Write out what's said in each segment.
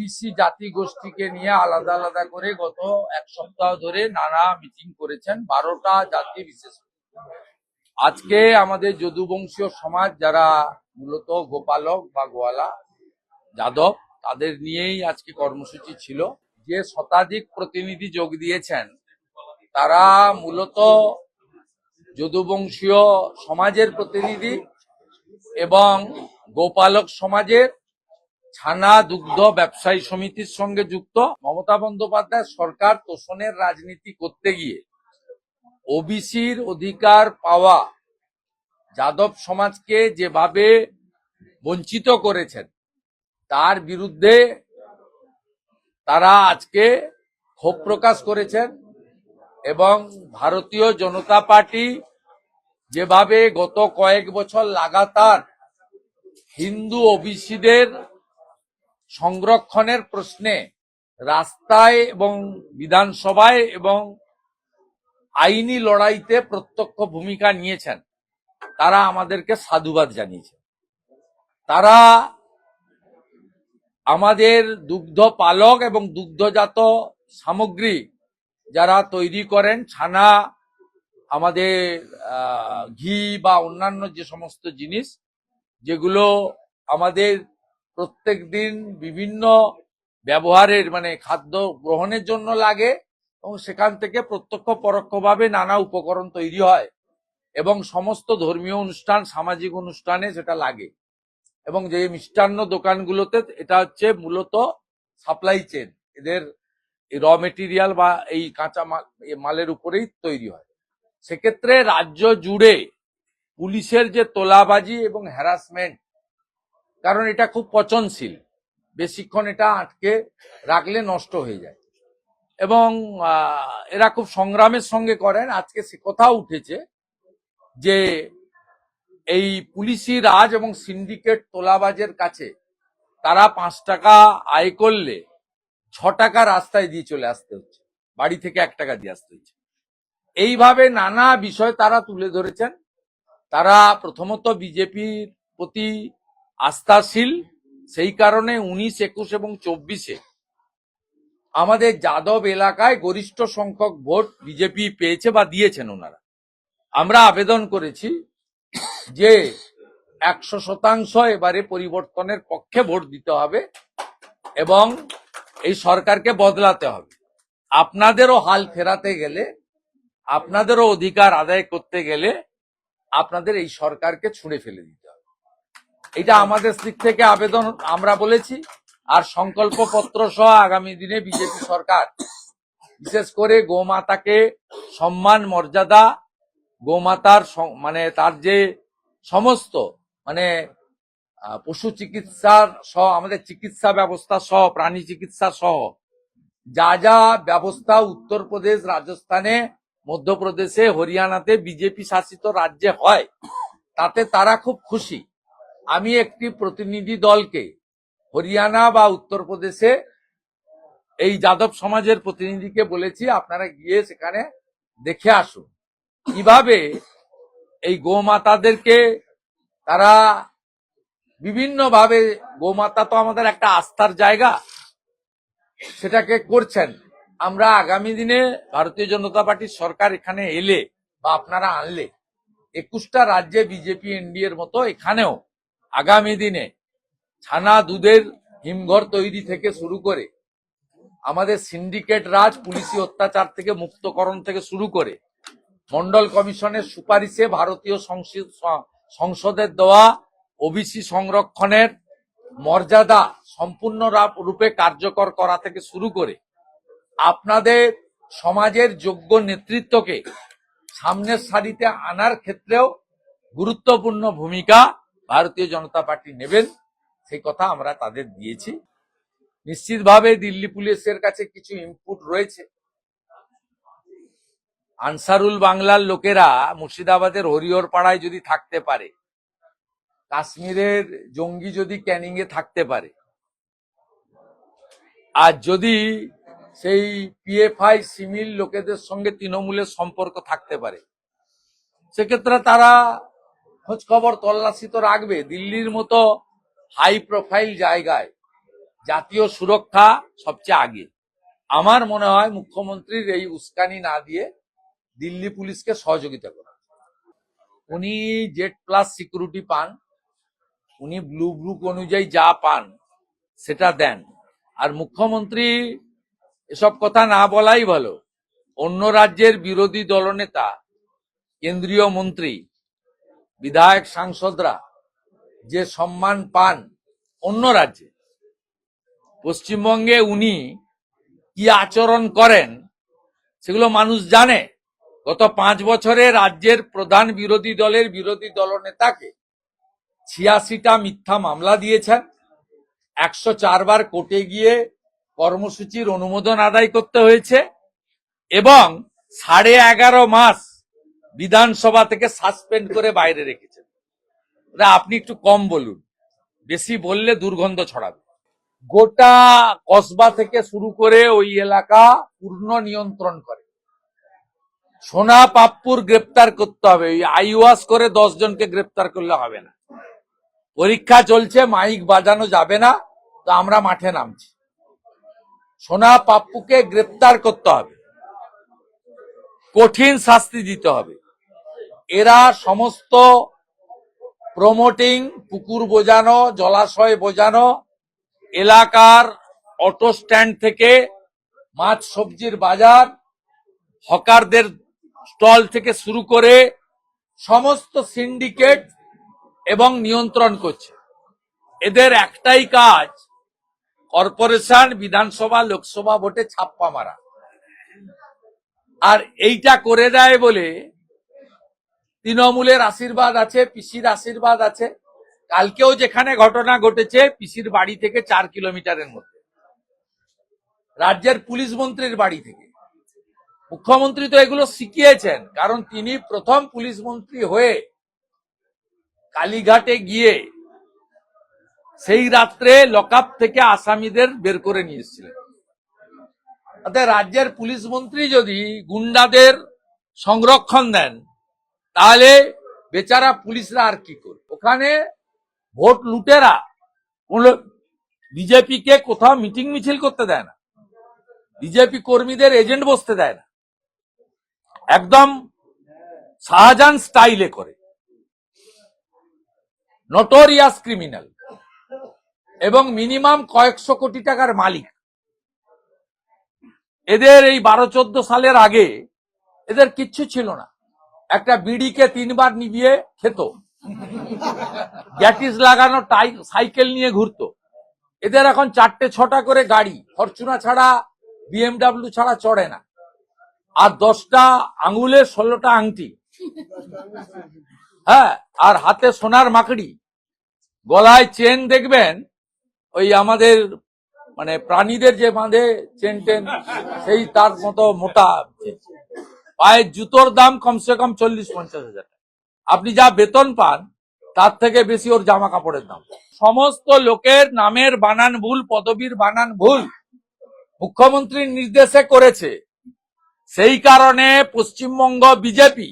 OBC জাতি গোষ্ঠীকে নিয়ে আলাদা আলাদা করে গত এক সপ্তাহ ধরে নানা মিটিং করেছেন 12টা জাতি বিশেষ। আজকে আমাদের যদুবংশীয় সমাজ যারা মূলত গোপালক বা গোয়ালা যাদব, তাদের নিয়েই আজকে কর্মসূচি ছিল। যে শতাধিক প্রতিনিধি যোগ দিয়েছেন তারা মূলত যদুবংশীয় সমাজের প্রতিনিধি এবং গোপালক সমাজের, ছানা দুগ্ধ ব্যবসায়ী সমিতির সঙ্গে যুক্ত। মমতা বন্দ্যোপাধ্যায় সরকার তোষণের রাজনীতি করতে গিয়ে ওবিসির অধিকার পাওয়া যাদব সমাজকে যেভাবে বঞ্চিত করেছেন তার বিরুদ্ধে তারা আজকে ক্ষোভ প্রকাশ করেছেন। এবং ভারতীয় জনতা পার্টি যেভাবে গত কয়েক বছর লাগাতার হিন্দু ওবিসিদের সংরক্ষণের প্রশ্নে রাস্তায় এবং বিধানসভায় এবং আইনি লড়াইতে প্রত্যক্ষ ভূমিকা নিয়েছেন, তারা আমাদেরকে সাধুবাদ জানিয়েছে। তারা আমাদের দুগ্ধ পালক এবং দুগ্ধজাত সামগ্রী যারা তৈরি করেন, ছানা, আমাদের ঘি বা অন্যান্য যে সমস্ত জিনিস যেগুলো আমাদের প্রত্যেক দিন বিভিন্ন ব্যবহারের খাদ্য গ্রহণের জন্য লাগে এবং সেখান থেকে প্রত্যক্ষ পরোক্ষভাবে নানা উপকরণ তৈরি হয় এবং সমস্ত ধর্মীয় অনুষ্ঠান, সামাজিক অনুষ্ঠানে সেটা লাগে। এবং যে মিষ্টান্ন দোকানগুলোতে এটা হচ্ছে মূলত সাপ্লাই চেন, এদের র মেটেরিয়াল বা এই কাঁচা মালের উপরেই তৈরি হয়। সেক্ষেত্রে রাজ্য জুড়ে পুলিশের যে তোলাবাজি এবং হ্যারাসমেন্ট, কারণ এটা খুব পচনশীল, বেশিক্ষণ এটা আটকে রাখলে নষ্ট হয়ে যায় এবং এরা খুব সংগ্রামের সঙ্গে করেন। আজকে সে কথা উঠেছে যে এই পুলিশি রাজ এবং সিন্ডিকেট তোলাবাজের কাছে তারা 5 টাকা আয় করলে 6 টাকা রাস্তায় দিয়ে চলে আসতে হচ্ছে, বাড়ি থেকে 1 টাকা দিয়ে আসতে হচ্ছে। এইভাবে নানা বিষয় তারা তুলে ধরেছেন। তারা প্রথমত বিজেপির প্রতি আস্থাশীল, সেই কারণে 19, 21 এবং 24-এ আমাদের যাদব এলাকায় গরিষ্ঠ সংখ্যক ভোট বিজেপি পেয়েছে বা দিয়েছেন ওনারা। আমরা আবেদন করেছি যে 100% এবারে পরিবর্তনের পক্ষে ভোট দিতে হবে এবং এই সরকারকে বদলাতে হবে। আপনাদেরও হাল ফেরাতে গেলে, আপনাদেরও অধিকার আদায় করতে গেলে আপনাদের এই সরকারকে ছুঁড়ে ফেলে দিতে হবে। এটা আমাদের দিক থেকে আবেদন আমরা বলেছি। আর সংকল্পপত্র সহ আগামী দিনে বিজেপি সরকার বিশেষ করে গোমাতাকে সম্মান, মর্যাদা, গোমাতার তার যে সমস্ত পশু চিকিৎসার সহ আমাদের চিকিৎসা ব্যবস্থা সহ প্রাণী চিকিৎসা সহ যা যা ব্যবস্থা উত্তরপ্রদেশ, রাজস্থানে, মধ্যপ্রদেশে, হরিয়ানাতে বিজেপি শাসিত রাজ্যে হয়, তাতে তারা খুব খুশি। আমি একটি প্রতিনিধি দলকে হরিয়ানা বা উত্তরপ্রদেশে এই যাদব সমাজের প্রতিনিধিকে বলেছি আপনারা গিয়ে সেখানে দেখে আসুন কিভাবে এই গোমাতাদেরকে তারা বিভিন্নভাবে, গোমাতা তো আমাদের একটা আস্থার জায়গা, সেটাকে করছেন। আমরা আগামী দিনে ভারতীয় জনতা পার্টির সরকার এখানে এলে বা আপনারা আনলে 21টা রাজ্যে বিজেপি এনডিএর মতো এখানেও আগামী দিনে ছানা দুধের হিমঘর তৈরি থেকে শুরু করে আমাদের সিন্ডিকেট রাজ, পুলিশি অত্যাচার থেকে মুক্তকরণ থেকে শুরু করে মন্ডল কমিশনের সুপারিশে ভারতীয় সংসদের দেওয়া ওবিসি সংরক্ষণের মর্যাদা সম্পূর্ণ রূপে কার্যকর করা থেকে শুরু করে আপনাদের সমাজের যোগ্য নেতৃত্বকে সামনের সারিতে আনার ক্ষেত্রেও গুরুত্বপূর্ণ ভূমিকা ভারতীয় জনতা পার্টি নেবেন, সেই কথা আমরা তাদের দিয়েছি। নিশ্চিতভাবে দিল্লি পুলিশের কাছে কিছু ইনপুট রয়েছে। আনসারুল বাংলার লোকেরা মুর্শিদাবাদের হরিহর পাড়ায় যদি থাকতে পারে, কাশ্মীরের জঙ্গি যদি ক্যানিং এ থাকতে পারে, আর যদি সেই পিএফআই সিমিল লোকেদের সঙ্গে তৃণমূলের সম্পর্ক থাকতে পারে, সেক্ষেত্রে তারা খোঁজ খবর তল্লাশি তো রাখবে। দিল্লির মতো হাই প্রোফাইল জায়গায় জাতীয় সুরক্ষা সবচেয়ে আগে। আমার মনে হয় মুখ্যমন্ত্রীর এই উস্কানি না দিয়ে দিল্লি পুলিশকে সহযোগিতা করা। উনি জেড প্লাস সিকিউরিটি পান, উনি ব্লু বুক অনুযায়ী যা পান সেটা দেন। আর মুখ্যমন্ত্রী এসব কথা না বলাই ভালো। অন্য রাজ্যের বিরোধী দলনেতা, কেন্দ্রীয় মন্ত্রী, বিধায়ক, সাংসদরা যে সম্মান পান অন্য রাজ্যে, পশ্চিমবঙ্গে উনি কি আচরণ করেন সেগুলো মানুষ জানে। গত 5 বছরে রাজ্যের প্রধান বিরোধী দলের বিরোধী দলনেতাকে 86টা মিথ্যা মামলা দিয়েছেন, 104 বার কোর্টে গিয়ে কর্মসূচির অনুমোদন আদায় করতে হয়েছে এবং 11.5 মাস বিধানসভা থেকে সাসপেন্ড করে বাইরে রেখেছেন। আপনি একটু কম বলুন, বেশি বললে দুর্গন্ধ ছড়াবে। গোটা কসবা থেকে শুরু করে ওই এলাকা পূর্ণ নিয়ন্ত্রণ করে। সোনা পাপ্পুর গ্রেপ্তার করতে হবে, আইওয়াস করে 10 জনকে গ্রেপ্তার করলে হবে না। পরীক্ষা চলছে, মাইক বাজানো যাবে না, তো আমরা মাঠে নামছি। সোনা পাপ্পুকে গ্রেপ্তার করতে হবে, কঠিন শাস্তি দিতে হবে। এরা সমস্ত প্রমোটিং, পুকুর বোঝানো, জলাশয় বোঝানো, এলাকার অটো স্ট্যান্ড থেকে মাছ সবজির বাজার, হকারদের স্টল থেকে শুরু করে সমস্ত সিন্ডিকেট এবং নিয়ন্ত্রণ করছে। এদের একটাই কাজ, কর্পোরেশন, বিধানসভা, লোকসভা ভোটে ছাপ্পা মারা। আর এইটা করে দেয় বলে তৃণমূলের আশীর্বাদ আছে, পিসির আশীর্বাদ আছে। কালকেও যেখানে ঘটনা ঘটেছে পিসির বাড়ি থেকে 4 কিলোমিটারের মধ্যে, রাজ্যের পুলিশ মন্ত্রীর বাড়ি থেকে। মুখ্যমন্ত্রী তো এগুলো শিখিয়েছেন, কারণ তিনি প্রথম পুলিশ মন্ত্রী হয়ে কালীঘাটে গিয়ে সেই রাত্রে লকআপ থেকে আসামিদের বের করে নিয়ে এসেছিলেন। অর্থাৎ রাজ্যের পুলিশ মন্ত্রী যদি গুন্ডাদের সংরক্ষণ দেন, তাহলে বেচারা পুলিশরা আর কি করবে? ওখানে ভোট লুটেরা বিজেপিকে কোথাও মিটিং মিছিল করতে দেয় না, বিজেপি কর্মীদের এজেন্ট বসতে দেয় না, একদম শাহজাহান স্টাইলে করে। নটোরিয়াস ক্রিমিনাল এবং মিনিমাম কয়েকশো কোটি টাকার মালিক। এদের এই 12-14 সালের আগে এদের কিচ্ছু ছিল না। একটা বিড়িকে 3 বার নিভিয়ে খেত, গ্যাটিস লাগানো সাইকেল নিয়ে ঘুরতো। এদের এখন 4টে-6টা করে গাড়ি, ফরচুনা ছাড়া, বিএমডাব্লিউ ছাড়া চড়ে না। আর 10টা আঙুলে 16টা আংটি, হ্যাঁ, আর হাতে সোনার মাকড়ি, গলায় চেন দেখবেন ওই আমাদের মানে প্রাণীদের যে বাঁধে চেন টেন, সেই তার মতো মোটা। পায়ের জুতোর দাম কমসে কম 40-50 হাজার। আপনি যা বেতন পান তার থেকে বেশি ওর জামা কাপড়ের দাম। সমস্ত লোকের নামের বানান ভুল, পদবীর বানান ভুল মুখ্যমন্ত্রীর নির্দেশে করেছে। সেই কারণে পশ্চিমবঙ্গ বিজেপি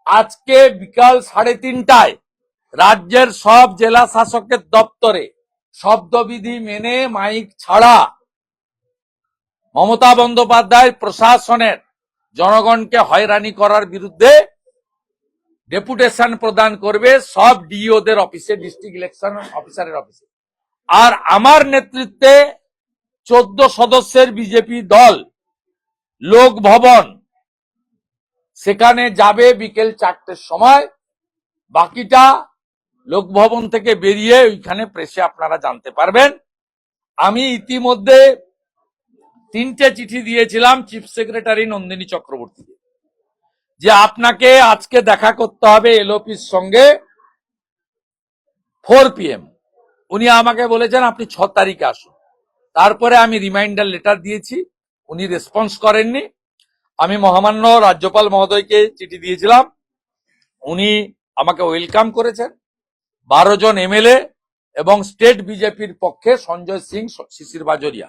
আজকে বিকাল 3:30টায় রাজ্যের সব জেলা শাসকের দপ্তরে শব্দবিধি মেনে মাইক ছাড়া মমতা বন্দ্যোপাধ্যায় প্রশাসনের জনগণকে হয়রানি করার বিরুদ্ধে ডেপুটেশন প্রদান করবে সব ডিওদের অফিসে, ডিস্ট্রিক্ট ইলেকশন অফিসারের অফিসে। আর আমার নেতৃত্বে 14 সদস্যের বিজেপি দল লোক ভবন সেখানে যাবে বিকেল 4টের সময়। বাকিটা লোকভবন থেকে বেরিয়ে ওইখানে প্রেসে আপনারা জানতে পারবেন। আমি ইতিমধ্যে 3টে চিঠি দিয়েছিলাম চিফ সেক্রেটারি নন্দিনী চক্রবর্তীকে, যে আপনাকে আজকে দেখা করতে হবে এলওপির সঙ্গে 4 PM। উনি আমাকে বলেছেন আপনি 6 তারিখে আসুন। তারপরে আমি রিমাইন্ডার লেটার দিয়েছি, উনি রেসপন্স করেননি। আমি মহামান্য রাজ্যপাল মহোদয়কে চিঠি দিয়েছিলাম, উনি আমাকে ওয়েলকাম করেছেন। 12 জন এমএলএ এবং স্টেট বিজেপির পক্ষে সঞ্জয় সিং, শিশির বাজোরিয়া,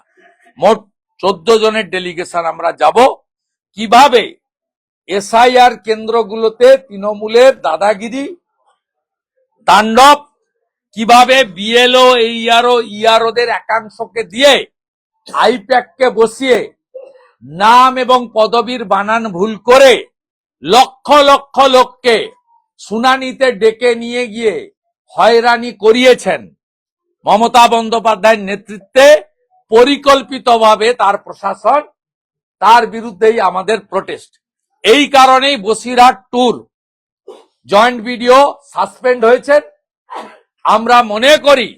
মোট 14 জনের ডেলিগেশন আমরা যাব। কিভাবে এসআইআর কেন্দ্রগুলোতে তৃণমূলের দাদাগিরি, তাণ্ডব কিভাবে বিএলও এইআরও ইআরওদের একাংশকে দিয়ে আইপ্যাককে বসিয়ে নাম এবং পদবীর বানান ভুল করে লক্ষ লক্ষ লোককে শুনানিতে ডেকে নিয়ে গিয়ে হয়রানি করিয়েছেন মমতা বন্দ্যোপাধ্যায়ের নেতৃত্বে পরিকল্পিতভাবে তার প্রশাসন, তার বিরুদ্ধেই আমাদের প্রোটেস্ট। এই কারণেই Basirhat tour joint video suspend হয়েছেন। আমরা মনে করি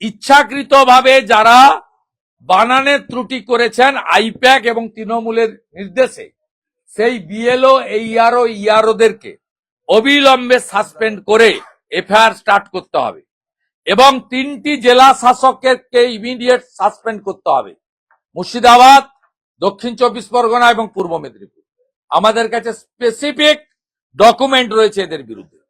ইচ্ছাকৃতভাবে যারা বানানের ত্রুটি করেছেন আইপ্যাক এবং তৃণমূলের নির্দেশে, সেই বিএলও এইআরও ইআরওদেরকে অবিলম্বে সাসপেন্ড করে এফআইআর স্টার্ট করতে হবে এবং 3টি জেলা শাসককে ইমিডিয়েট সাসপেন্ড করতে হবে, মুর্শিদাবাদ, দক্ষিণ 24 পরগনা এবং পূর্ব মেদিনীপুর। আমাদের কাছে স্পেসিফিক ডকুমেন্ট রয়েছে এদের বিরুদ্ধে।